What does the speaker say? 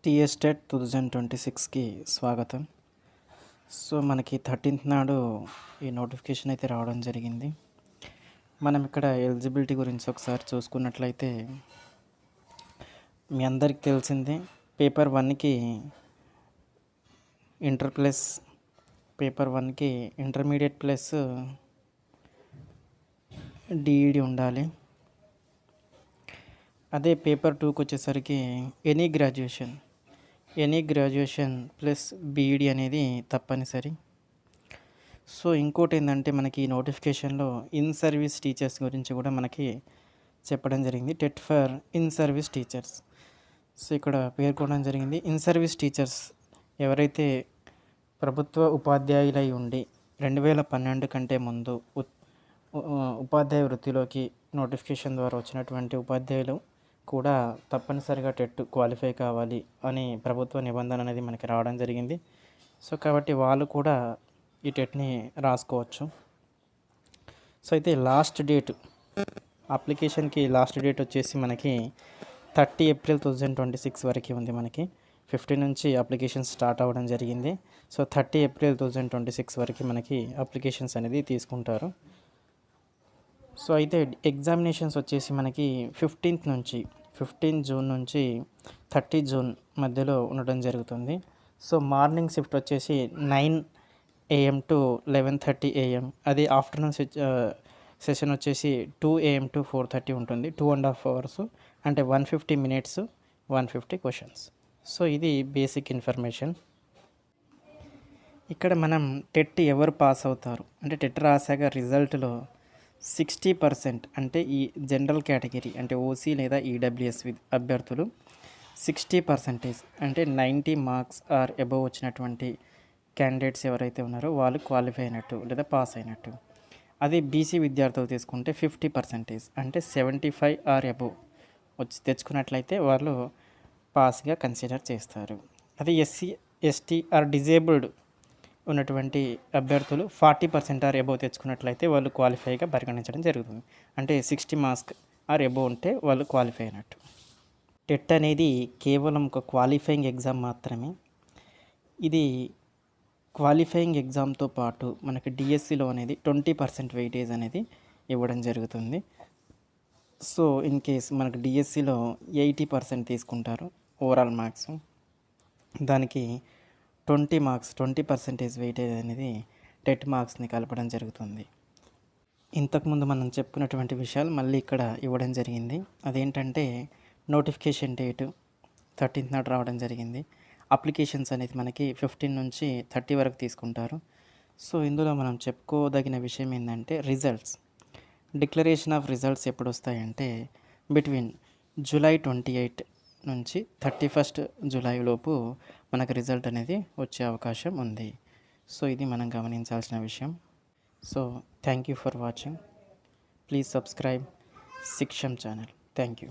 TS TET 2026కి స్వాగతం. So మనకి 13th నాడు ఈ నోటిఫికేషన్ అయితే రావడం జరిగింది. మనం ఇక్కడ ఎలిజిబిలిటీ గురించి ఒకసారి చూసుకున్నట్లయితే మీ అందరికి తెలిసిందే, పేపర్ 1కి ఇంటర్ ప్లస్, పేపర్ 1కి ఇంటర్మీడియట్ ప్లస్ డిఈడి ఉండాలి. అదే పేపర్ 2కి వచ్చేసరికి ఎనీ గ్రాడ్యుయేషన్ ప్లస్ బీఈడి అనేది తప్పనిసరి. సో ఇంకోటి ఏంటంటే మనకి ఈ నోటిఫికేషన్లో ఇన్ సర్వీస్ టీచర్స్ గురించి కూడా మనకి చెప్పడం జరిగింది. TET for in service teachers. So ఇక్కడ పేర్కొనడం జరిగింది, ఇన్ సర్వీస్ టీచర్స్ ఎవరైతే ప్రభుత్వ ఉపాధ్యాయులై ఉండి 2012 కంటే ముందు ఉపాధ్యాయ వృత్తిలోకి నోటిఫికేషన్ ద్వారా వచ్చినటువంటి ఉపాధ్యాయులు కూడా తప్పనిసరిగా టెట్ క్వాలిఫై కావాలి అని ప్రభుత్వ నిబంధన అనేది మనకి రావడం జరిగింది. సో కాబట్టి వాళ్ళు కూడా ఈ టెట్ని రాసుకోవచ్చు. సో అయితే అప్లికేషన్కి లాస్ట్ డేట్ వచ్చేసి మనకి 30 ఏప్రిల్ 2026 వరకు ఉంది. మనకి 15 నుంచి అప్లికేషన్స్ స్టార్ట్ అవ్వడం జరిగింది. సో 30 ఏప్రిల్ 2026 వరకు మనకి అప్లికేషన్స్ అనేది తీసుకుంటారు. సో అయితే ఎగ్జామినేషన్స్ వచ్చేసి మనకి 15 జూన్ నుంచి 30 జూన్ మధ్యలో ఉండడం జరుగుతుంది. సో మార్నింగ్ షిఫ్ట్ వచ్చేసి 9 AM టు 11:30 AM. అది ఆఫ్టర్నూన్ సెషన్ వచ్చేసి 2 AM టు 4:30 ఉంటుంది. 2.5 hours, అంటే 150 minutes, 150 questions. సో ఇది బేసిక్ ఇన్ఫర్మేషన్. ఇక్కడ మనం టెట్ ఎవరు పాస్ అవుతారు అంటే టెట్ రాసాక రిజల్ట్లో 60%, అంటే ఈ జనరల్ కేటగిరీ అంటే ఓసీ లేదా ఈడబ్ల్యూఎస్ అభ్యర్థులు 60%, అంటే 90 మార్క్స్ ఆర్ అబవ్ వచ్చినటువంటి క్యాండిడేట్స్ ఎవరైతే ఉన్నారో వాళ్ళు క్వాలిఫై అయినట్టు లేదా పాస్ అయినట్టు. అదే బీసీ విద్యార్థులు తీసుకుంటే 50%, అంటే 75 ఆర్ అబవ్ తెచ్చుకున్నట్లయితే వాళ్ళు పాస్గా కన్సిడర్ చేస్తారు. అదే ఎస్సీ ఎస్టీ ఆర్ డిజేబుల్డ్ ఉన్నటువంటి అభ్యర్థులు 40% ఆర్ అబవ్ తెచ్చుకున్నట్లయితే వాళ్ళు క్వాలిఫైగా పరిగణించడం జరుగుతుంది. అంటే 60 మార్క్స్ ఆర్ అబవ్ ఉంటే వాళ్ళు క్వాలిఫై అయినట్టు. టెట్ అనేది కేవలం ఒక క్వాలిఫైయింగ్ ఎగ్జామ్ మాత్రమే. ఇది క్వాలిఫైయింగ్ ఎగ్జామ్తో పాటు మనకి డిఎస్సిలో అనేది 20% వెయిటేజ్ అనేది ఇవ్వడం జరుగుతుంది. సో ఇన్ కేస్ మనకు డిఎస్సిలో 80% తీసుకుంటారు ఓవరాల్ మార్క్స్, దానికి 20% వెయిటేజ్ అనేది టెట్ మార్క్స్ని కలపడం జరుగుతుంది. ఇంతకుముందు మనం చెప్పుకున్నటువంటి విషయాలు మళ్ళీ ఇక్కడ ఇవ్వడం జరిగింది. అదేంటంటే నోటిఫికేషన్ డేటు 13th నాడు రావడం జరిగింది. అప్లికేషన్స్ అనేది మనకి 15 నుంచి 30 వరకు తీసుకుంటారు. సో ఇందులో మనం చెప్పుకోదగిన విషయం ఏంటంటే డిక్లరేషన్ ఆఫ్ రిజల్ట్స్ ఎప్పుడు వస్తాయంటే బిట్వీన్ July 28 నుంచి 31st July లోపు మనకు రిజల్ట్ అనేది వచ్చే అవకాశం ఉంది. సో ఇది మనం గమనించాల్సిన విషయం. So thank you for watching. Please subscribe శిక్షం ఛానల్. Thank you.